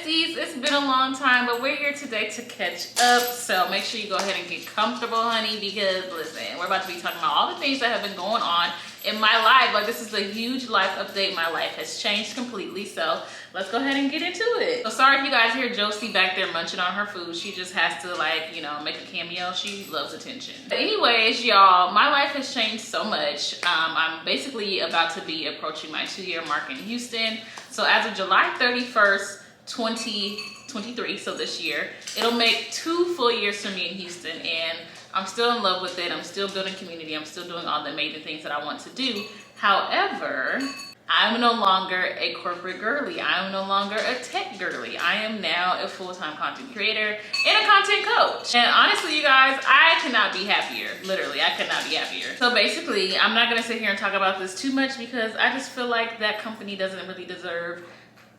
besties, it's been a long time, but we're here today to catch up. So make sure you go ahead and get comfortable, honey, because listen, we're about to be talking about all the things that have been going on in my life. Like, this is a huge life update. My life has changed completely, so let's go ahead and get into it. So sorry if you guys hear Josie back there munching on her food. She just has to, like, you know, make a cameo. She loves attention. But anyways, y'all, my life has changed so much. I'm basically about to be approaching my 2-year mark in Houston. So as of July 31st, 2023, so this year, it'll make 2 full years for me in Houston, and I'm still in love with it. I'm still building community. I'm still doing all the amazing things that I want to do. However, I'm no longer a corporate girly. I'm no longer a tech girly. I am now a full-time content creator and a content coach. And honestly, you guys, I cannot be happier. Literally, I could not be happier. So basically, I'm not gonna sit here and talk about this too much because I just feel like that company doesn't really deserve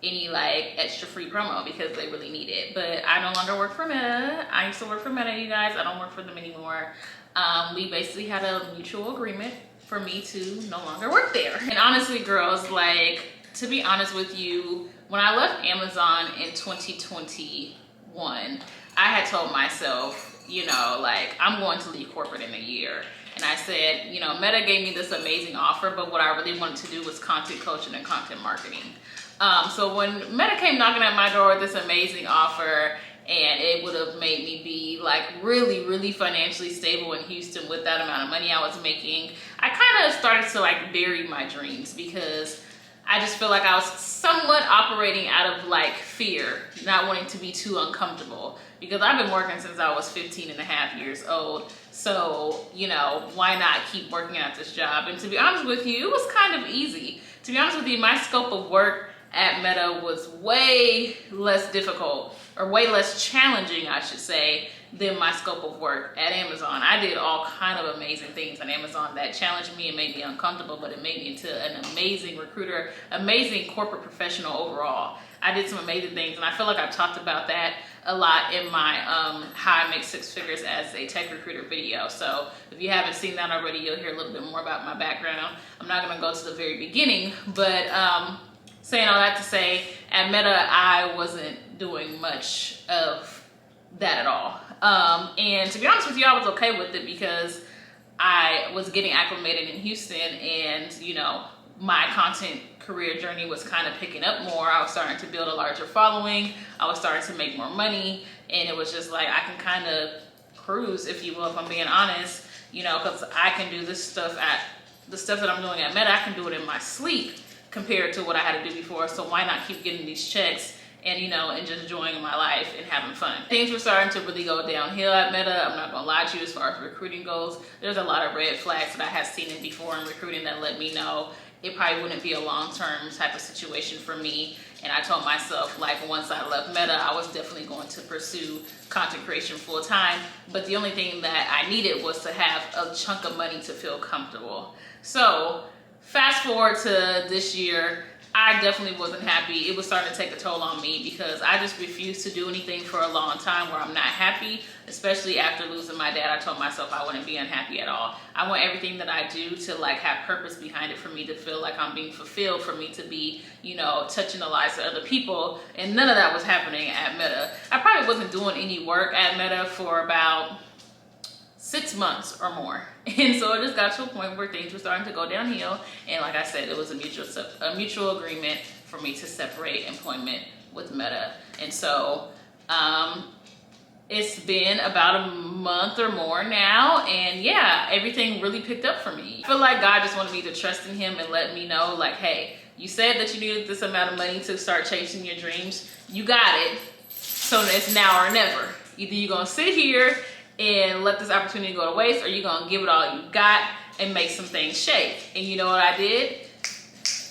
any like extra free promo because they really need it. But I no longer work for Meta. I used to work for Meta, you guys. I don't work for them anymore. We basically had a mutual agreement for me to no longer work there. And honestly, girls, like, to be honest with you, when I left Amazon in 2021, I had told myself, you know, like, I'm going to leave corporate in a year. And I said, you know, Meta gave me this amazing offer, but what I really wanted to do was content coaching and content marketing. So when Meta came knocking at my door with this amazing offer, and it would have made me be like really, really financially stable in Houston with that amount of money I was making, I kind of started to like bury my dreams because I just feel like I was somewhat operating out of like fear, not wanting to be too uncomfortable, because I've been working since I was 15 and a half years old. So, you know, why not keep working at this job? And to be honest with you, it was kind of easy. To be honest with you, my scope of work at Meta was way less difficult, or way less challenging, I should say, than my scope of work at Amazon. I did all kind of amazing things on Amazon that challenged me and made me uncomfortable, but it made me into an amazing recruiter, amazing corporate professional overall. I did some amazing things, and I feel like I've talked about that a lot in my How I Make 6 Figures as a Tech Recruiter video. So if you haven't seen that already, you'll hear a little bit more about my background. I'm not gonna go to the very beginning, but saying all that to say, at Meta, I wasn't doing much of that at all. And to be honest with you, I was okay with it because I was getting acclimated in Houston, and, you know, my content career journey was kind of picking up more. I was starting to build a larger following. I was starting to make more money, and it was just like, I can kind of cruise, if you will, if I'm being honest, you know, because I can do this stuff the stuff that I'm doing at Meta, I can do it in my sleep compared to what I had to do before. So why not keep getting these checks and, you know, and just enjoying my life and having fun. Things were starting to really go downhill at Meta. I'm not gonna lie to you, as far as recruiting goes. There's a lot of red flags that I had seen in before in recruiting that let me know it probably wouldn't be a long-term type of situation for me. And I told myself, like, once I left Meta, I was definitely going to pursue content creation full time. But the only thing that I needed was to have a chunk of money to feel comfortable. So fast forward to this year, I definitely wasn't happy. It was starting to take a toll on me because I just refused to do anything for a long time where I'm not happy, especially after losing my dad. I told myself I wouldn't be unhappy at all. I want everything that I do to like have purpose behind it, for me to feel like I'm being fulfilled, for me to be, you know, touching the lives of other people. And none of that was happening at Meta. I probably wasn't doing any work at Meta for about 6 months or more. And so it just got to a point where things were starting to go downhill. And like I said, it was a mutual agreement for me to separate employment with Meta. And so it's been about a month or more now. And yeah, everything really picked up for me. I feel like God just wanted me to trust in him and let me know, like, hey, you said that you needed this amount of money to start chasing your dreams. You got it. So it's now or never. Either you're gonna sit here and let this opportunity go to waste, or you're gonna give it all you got and make some things shake. And you know what I did?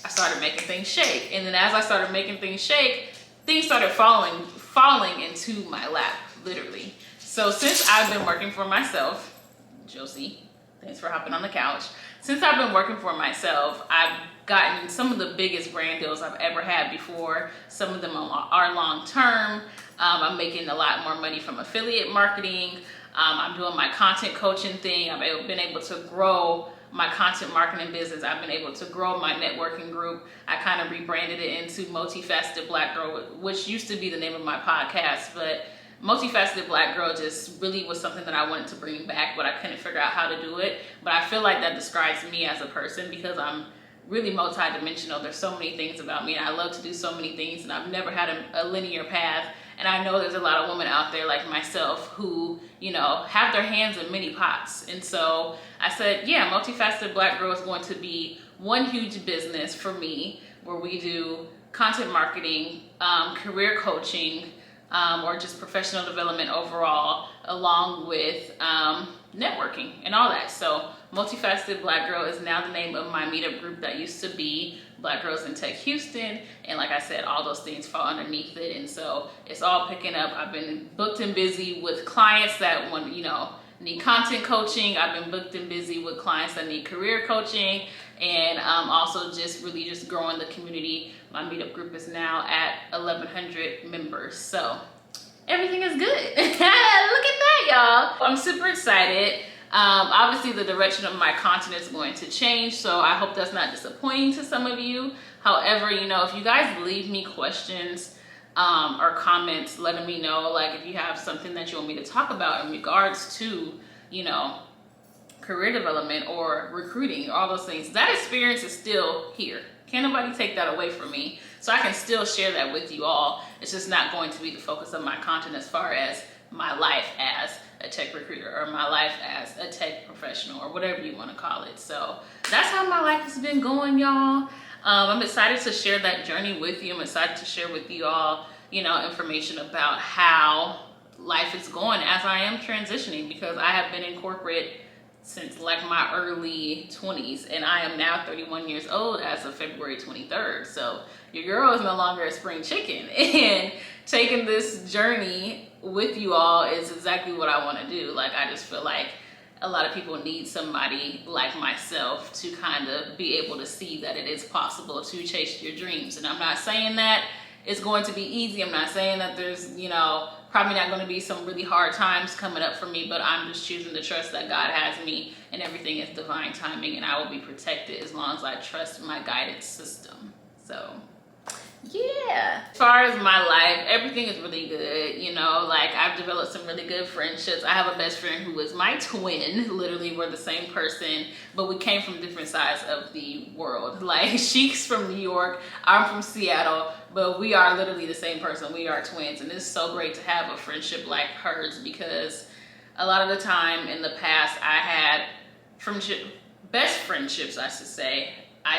I started making things shake. And then as I started making things shake, things started falling into my lap, literally. So since I've been working for myself, Josie, thanks for hopping on the couch. Since I've been working for myself, I've gotten some of the biggest brand deals I've ever had before. Some of them are long-term. I'm making a lot more money from affiliate marketing. I'm doing my content coaching thing. I've been able to grow my content marketing business. I've been able to grow my networking group. I kind of rebranded it into Multifaceted Black Girl, which used to be the name of my podcast, but Multifaceted Black Girl just really was something that I wanted to bring back, but I couldn't figure out how to do it. But I feel like that describes me as a person because I'm really multi-dimensional. There's so many things about me, and I love to do so many things, and I've never had a linear path. And I know there's a lot of women out there like myself who, you know, have their hands in many pots. And so I said, yeah, Multifaceted Black Girl is going to be one huge business for me where we do content marketing, career coaching, or just professional development overall, along with networking and all that. So Multifaceted Black Girl is now the name of my meetup group that used to be Black Girls in Tech Houston. And like I said, all those things fall underneath it. And so it's all picking up. I've been booked and busy with clients that want, you know, need content coaching. I've been booked and busy with clients that need career coaching, and also just really just growing the community. My meetup group is now at 1,100 members. So everything is good. Look at that, y'all. I'm super excited. Obviously the direction of my content is going to change, so I hope that's not disappointing to some of you. However, you know, if you guys leave me questions or comments letting me know, like if you have something that you want me to talk about in regards to, you know, career development or recruiting, all those things, that experience is still here. Can't nobody take that away from me. So I can still share that with you all. It's just not going to be the focus of my content as far as my life as a tech recruiter or my life as a tech professional or whatever you want to call it. So that's how my life has been going, y'all. I'm excited to share that journey with you. I'm excited to share with you all, you know, information about how life is going as I am transitioning, because I have been in corporate since like my early 20s, and I am now 31 years old as of February 23rd. So your girl is no longer a spring chicken, and taking this journey with you all is exactly what I want to do. Like, I just feel like a lot of people need somebody like myself to kind of be able to see that it is possible to chase your dreams. And I'm not saying that it's going to be easy. I'm not saying that there's, you know, probably not going to be some really hard times coming up for me, but I'm just choosing to trust that God has me and everything is divine timing, and I will be protected as long as I trust my guidance system. So yeah, as far as my life, everything is really good. You know, like I've developed some really good friendships. I have a best friend who is my twin. Literally, we're the same person, but we came from different sides of the world. Like, she's from New York, I'm from Seattle, but we are literally the same person. We are twins, and it's so great to have a friendship like hers, because a lot of the time in the past I had best friendships, I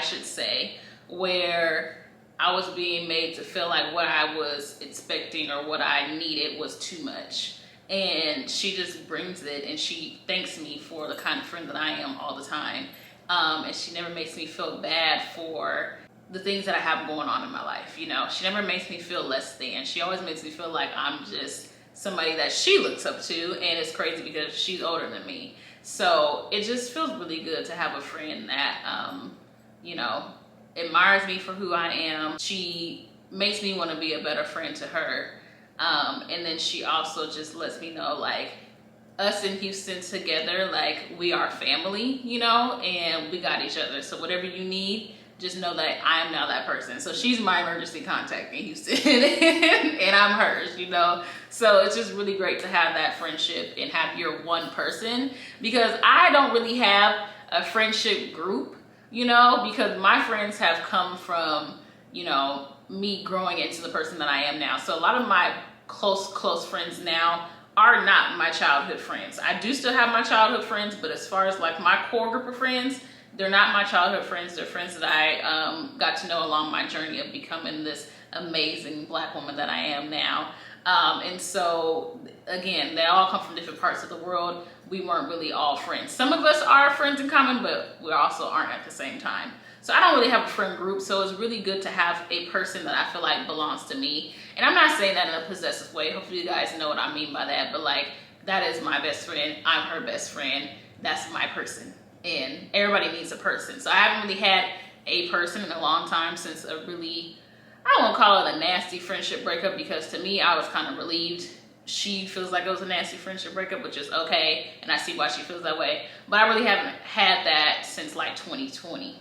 should say, where I was being made to feel like what I was expecting or what I needed was too much. And she just brings it, and she thanks me for the kind of friend that I am all the time. And she never makes me feel bad for the things that I have going on in my life. You know, she never makes me feel less than. She always makes me feel like I'm just somebody that she looks up to, and it's crazy because she's older than me. So it just feels really good to have a friend that, you know, admires me for who I am. She makes me want to be a better friend to her. And then she also just lets me know, like, us in Houston together, like, we are family, you know, and we got each other. So whatever you need, just know that I am now that person. So she's my emergency contact in Houston and I'm hers, you know. So it's just really great to have that friendship and have your one person, because I don't really have a friendship group, you know, because my friends have come from, you know, me growing into the person that I am now. So a lot of my close friends now are not my childhood friends. I do still have my childhood friends, but as far as like my core group of friends, they're not my childhood friends. They're friends that I got to know along my journey of becoming this amazing Black woman that I am now. And so again, they all come from different parts of the world. We weren't really all friends. Some of us are friends in common, but we also aren't at the same time. So I don't really have a friend group. So it's really good to have a person that I feel like belongs to me. And I'm not saying that in a possessive way. Hopefully you guys know what I mean by that. But like, that is my best friend. I'm her best friend. That's my person. And everybody needs a person. So I haven't really had a person in a long time since a really, I won't call it a nasty friendship breakup, because to me, I was kind of relieved she feels like it was a nasty friendship breakup, which is okay, and I see why she feels that way. But I really haven't had that since like 2020.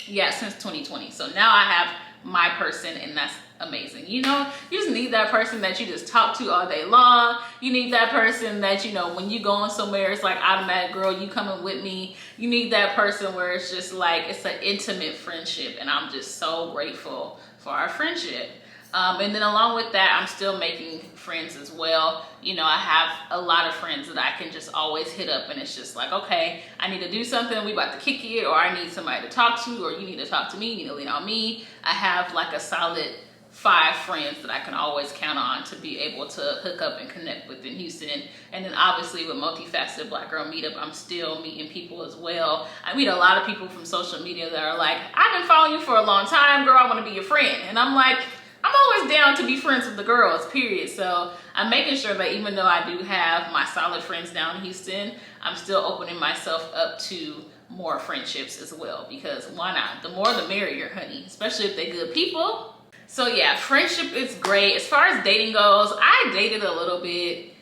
Yeah, since 2020. So now I have my person, and that's amazing. You know, you just need that person that you just talk to all day long. You need that person that, you know, when you going somewhere, it's like automatic, girl, you coming with me. You need that person where it's just like, it's an intimate friendship, and I'm just so grateful for our friendship. And then along with that, I'm still making friends as well. You know, I have a lot of friends that I can just always hit up, and it's just like, okay, I need to do something, we about to kick it, or I need somebody to talk to, or you need to talk to me, you need to lean on me. I have like a solid 5 friends that I can always count on to be able to hook up and connect with in Houston. And then obviously with Multifaceted Black Girl Meetup, I'm still meeting people as well. I meet a lot of people from social media that are like, I've been following you for a long time, girl, I want to be your friend. And I'm like, I'm always down to be friends with the girls, period. So I'm making sure that even though I do have my solid friends down in Houston, I'm still opening myself up to more friendships as well, because why not? The more the merrier, honey, especially if they're good people. So yeah, friendship is great. As far as dating goes, I dated a little bit,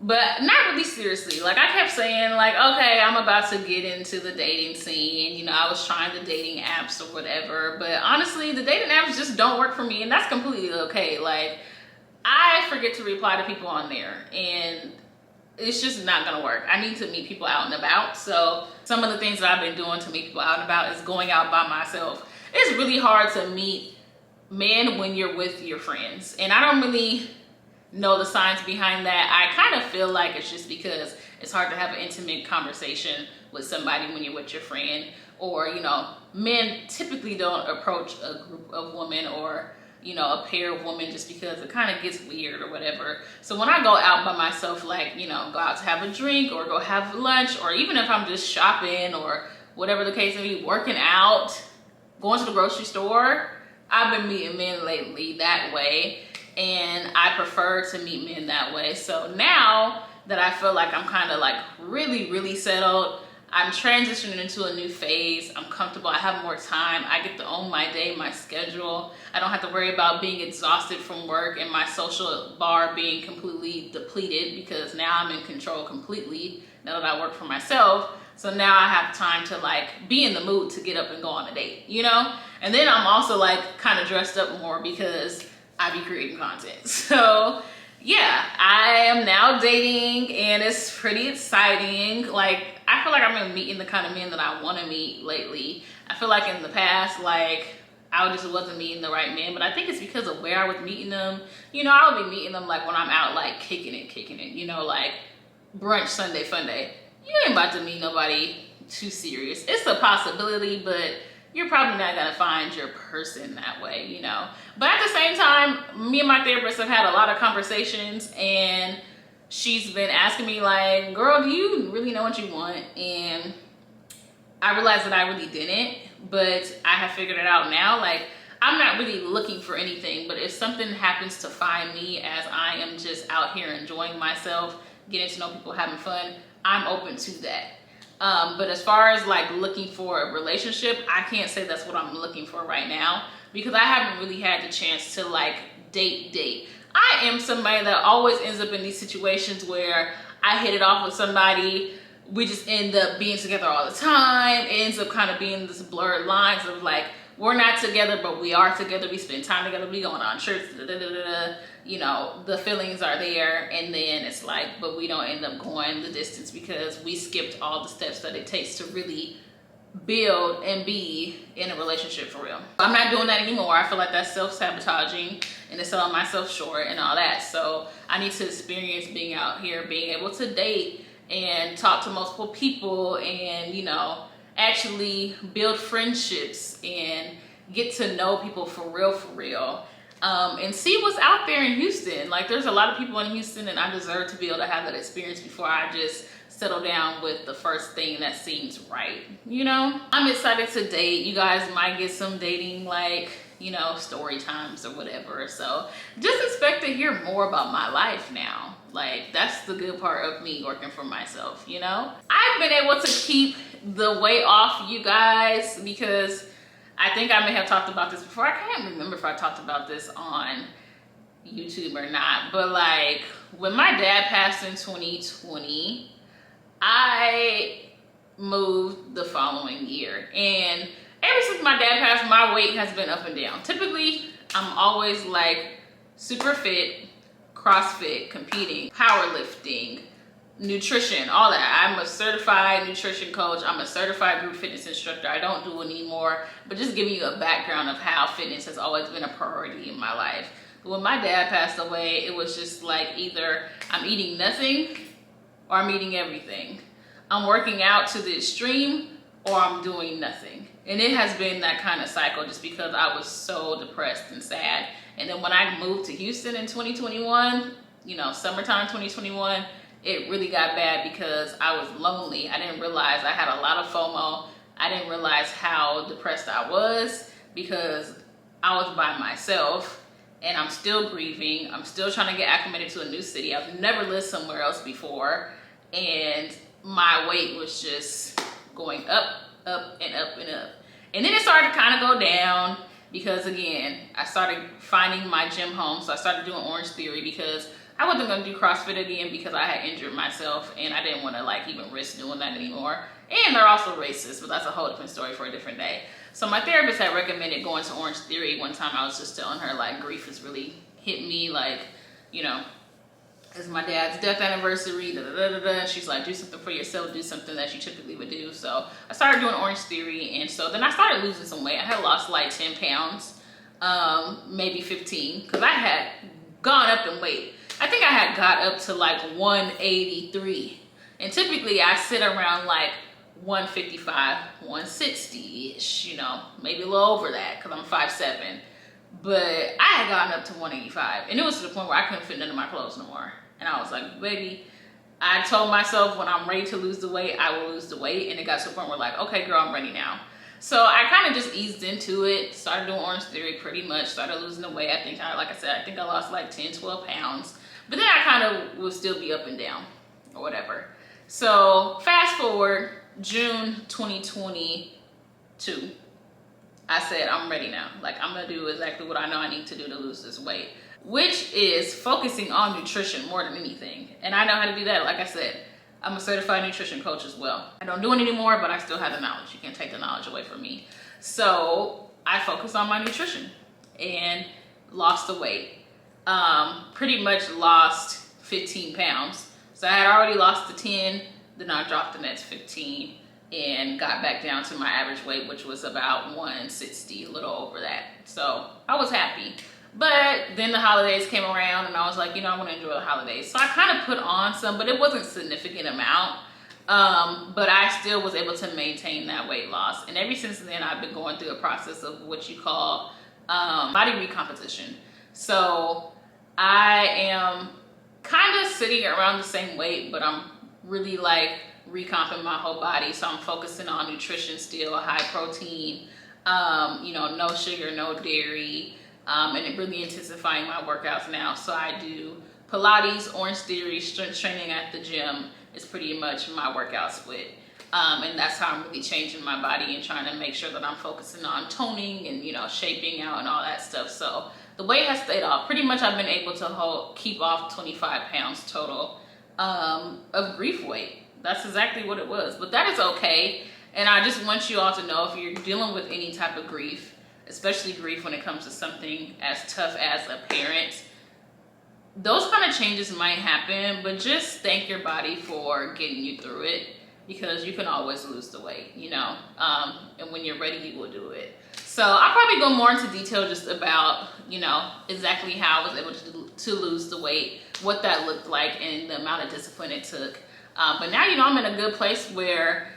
but not really seriously. Like I kept saying like, okay, I'm about to get into the dating scene. You know, I was trying the dating apps or whatever, but honestly, the dating apps just don't work for me, and that's completely okay. Like I forget to reply to people on there, and it's just not gonna work. I need to meet people out and about. So some of the things that I've been doing to meet people out and about is going out by myself. It's really hard to meet men when you're with your friends, and I don't really know the science behind that. I kind of feel like it's just because it's hard to have an intimate conversation with somebody when you're with your friend, or you know, men typically don't approach a group of women or, you know, a pair of women just because it kind of gets weird or whatever. So when I go out by myself, like, you know, go out to have a drink or go have lunch, or even if I'm just shopping or whatever the case may be, working out, going to the grocery store, I've been meeting men lately that way, and I prefer to meet men that way. So now that I feel like I'm kind of like really settled, I'm transitioning into a new phase. I'm comfortable, I have more time, I get to own my day, my schedule. I don't have to worry about being exhausted from work and my social bar being completely depleted, because now I'm in control completely now that I work for myself. So now I have time to like be in the mood to get up and go on a date, you know? And then I'm also like kind of dressed up more because I be creating content. So yeah, I am now dating, and it's pretty exciting. Like I feel like I'm meeting the kind of men that I want to meet lately. I feel like in the past, like I just wasn't meeting the right men, but I think it's because of where I was meeting them. You know, I would be meeting them like when I'm out like kicking it, you know, like brunch Sunday fun day. You ain't about to meet nobody too serious. It's a possibility, but you're probably not gonna find your person that way, you know. But at the same time, me and my therapist have had a lot of conversations, and she's been asking me like, girl, do you really know what you want? And I realized that I really didn't, but I have figured it out now. Like, I'm not really looking for anything, but if something happens to find me as I am just out here enjoying myself, getting to know people, having fun, I'm open to that. But as far as like looking for a relationship, I can't say that's what I'm looking for right now, because I haven't really had the chance to like date. I am somebody that always ends up in these situations where I hit it off with somebody, we just end up being together all the time. It ends up kind of being this blurred lines of like, we're not together, but we are together. We spend time together. We going on trips, you know, the feelings are there, and then it's like, but we don't end up going the distance because we skipped all the steps that it takes to really build and be in a relationship for real. I'm not doing that anymore. I feel like that's self-sabotaging and it's selling myself short and all that. So I need to experience being out here, being able to date and talk to multiple people, and, you know, actually build friendships and get to know people for real. And see what's out there in Houston. Like, there's a lot of people in Houston, and I deserve to be able to have that experience before I just settle down with the first thing that seems right, you know? I'm excited to date. You guys might get some dating, like, you know, story times or whatever. So just expect to hear more about my life now. Like, that's the good part of me working for myself, you know? I've been able to keep the weight off, you guys, because I think I may have talked about this before. I can't remember if I talked about this on YouTube or not, but like when my dad passed in 2020, I moved the following year, and ever since my dad passed, my weight has been up and down. Typically, I'm always like super fit, CrossFit, competing, powerlifting, nutrition, all that. I'm a certified nutrition coach. I'm a certified group fitness instructor. I don't do it anymore, but just giving you a background of how fitness has always been a priority in my life. When my dad passed away, it was just like either I'm eating nothing or I'm eating everything. I'm working out to the extreme or I'm doing nothing. And it has been that kind of cycle just because I was so depressed and sad. And then when I moved to Houston in 2021, you know, summertime 2021, it really got bad because I was lonely. I didn't realize I had a lot of FOMO. I didn't realize how depressed I was because I was by myself and I'm still grieving. I'm still trying to get acclimated to a new city. I've never lived somewhere else before. And my weight was just going up, up, and up, and up. And then it started to kind of go down because, again, I started finding my gym home. So I started doing Orange Theory because I wasn't going to do CrossFit again because I had injured myself and I didn't want to like even risk doing that anymore. And they're also racist, but that's a whole different story for a different day. So my therapist had recommended going to Orange Theory. One time I was just telling her like grief has really hit me, like, you know, it's my dad's death anniversary, da, da, da, da, da. And she's like, do something for yourself, do something that you typically would do. So I started doing Orange Theory, and so then I started losing some weight. I had lost like 10 pounds, maybe 15, because I had gone up in weight. I think I had got up to like 183, and typically I sit around like 155, 160-ish, you know, maybe a little over that because I'm 5'7". But I had gotten up to 185, and it was to the point where I couldn't fit none of my clothes no more. And I was like, baby, I told myself when I'm ready to lose the weight, I will lose the weight. And it got to the point where like, okay, girl, I'm ready now. So I kind of just eased into it, started doing Orange Theory pretty much, started losing the weight. I think, like I said, I think I lost like 10, 12 pounds. But then I kind of will still be up and down or whatever. So fast forward, June 2022. I said, I'm ready now. Like, I'm gonna do exactly what I know I need to do to lose this weight, which is focusing on nutrition more than anything. And I know how to do that. Like I said, I'm a certified nutrition coach as well. I don't do it anymore, but I still have the knowledge. You can't take the knowledge away from me. So I focused on my nutrition and lost the weight. Pretty much lost 15 pounds. So I had already lost the 10, then I dropped the next 15. And got back down to my average weight, which was about 160, a little over that. So I was happy. But then the holidays came around and I was like, you know, I want to enjoy the holidays. So I kind of put on some, but it wasn't a significant amount. But I still was able to maintain that weight loss. And ever since then, I've been going through a process of what you call body recomposition. So I am kind of sitting around the same weight, but I'm really like recomping my whole body. So I'm focusing on nutrition still, high protein, you know, no sugar, no dairy, and really intensifying my workouts now. So I do Pilates, Orange Theory, strength training at the gym is pretty much my workout split. And that's how I'm really changing my body and trying to make sure that I'm focusing on toning and, you know, shaping out and all that stuff. So the weight has stayed off. Pretty much I've been able to keep off 25 pounds total of grief weight. That's exactly what it was, but that is okay. And I just want you all to know, if you're dealing with any type of grief, especially grief when it comes to something as tough as a parent, those kind of changes might happen, but just thank your body for getting you through it, because you can always lose the weight, you know, and when you're ready, you will do it. So I'll probably go more into detail just about, you know, exactly how I was able to lose the weight, what that looked like, and the amount of discipline it took. But now, you know, I'm in a good place where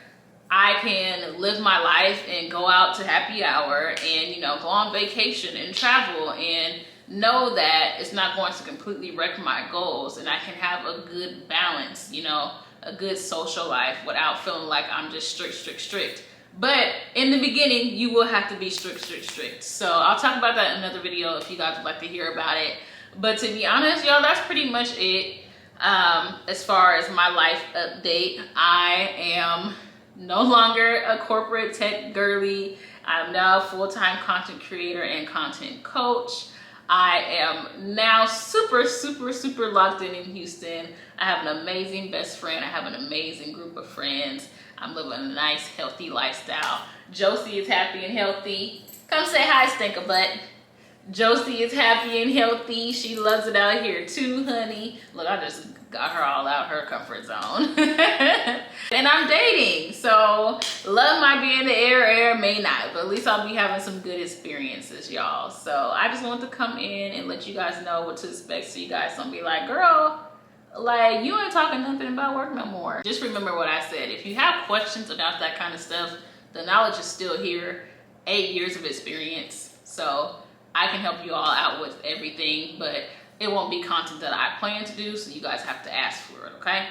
I can live my life and go out to happy hour and, you know, go on vacation and travel and know that it's not going to completely wreck my goals, and I can have a good balance, you know, a good social life without feeling like I'm just strict. But in the beginning, you will have to be strict. So I'll talk about that in another video if you guys would like to hear about it. But to be honest, y'all, that's pretty much it. As far as my life update, I am no longer a corporate tech girly. I'm now a full-time content creator and content coach. I am now super, super, super locked in Houston. I have an amazing best friend. I have an amazing group of friends. I'm living a nice, healthy lifestyle. Josie is happy and healthy. Come say hi, Stinker Butt. Josie is happy and healthy. She loves it out here too, honey. Look, I just got her all out her comfort zone. And I'm dating, so love might be in the air may not, but at least I'll be having some good experiences, y'all. So I just wanted to come in and let you guys know what to expect, so you guys don't be like, girl, like, you ain't talking nothing about work no more. Just remember what I said. If you have questions about that kind of stuff, the knowledge is still here. 8 years of experience, so I can help you all out with everything, but it won't be content that I plan to do, so you guys have to ask for it, okay?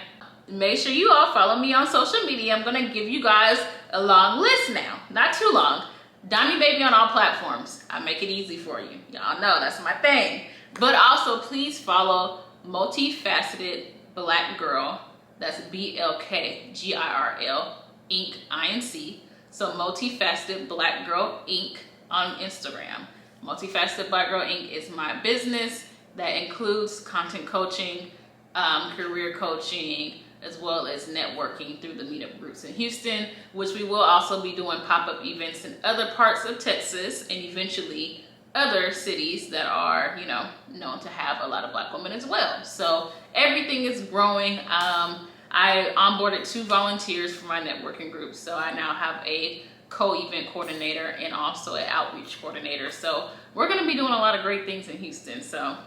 Make sure you all follow me on social media. I'm gonna give you guys a long list now, not too long. Dami Baby on all platforms. I make it easy for you. Y'all know that's my thing. But also please follow Multifaceted Black Girl. That's BLKGIRL Inc. INC. So Multifaceted Black Girl Inc. on Instagram. Multifaceted Black Girl Inc. is my business that includes content coaching, career coaching, as well as networking through the meetup groups in Houston, which we will also be doing pop-up events in other parts of Texas and eventually other cities that are, you know, known to have a lot of Black women as well. So everything is growing. I onboarded 2 volunteers for my networking group. So I now have a co-event coordinator and also an outreach coordinator. So we're gonna be doing a lot of great things in Houston. So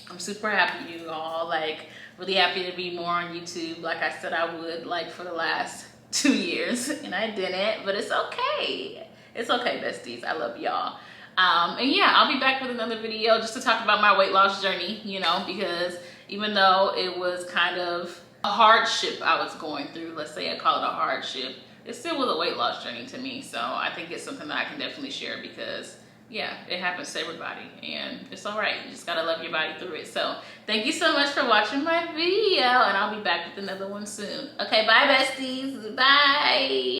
I'm super happy, you all, like really happy to be more on YouTube. Like I said I would, like for the last 2 years, and I didn't, but it's okay. It's okay, besties, I love y'all. And yeah, I'll be back with another video just to talk about my weight loss journey, you know, because even though it was kind of a hardship I was going through, let's say I call it a hardship, it still was a weight loss journey to me. So I think it's something that I can definitely share because yeah, it happens to everybody and it's all right. You just gotta love your body through it. So thank you so much for watching my video, and I'll be back with another one soon. Okay, bye besties, bye.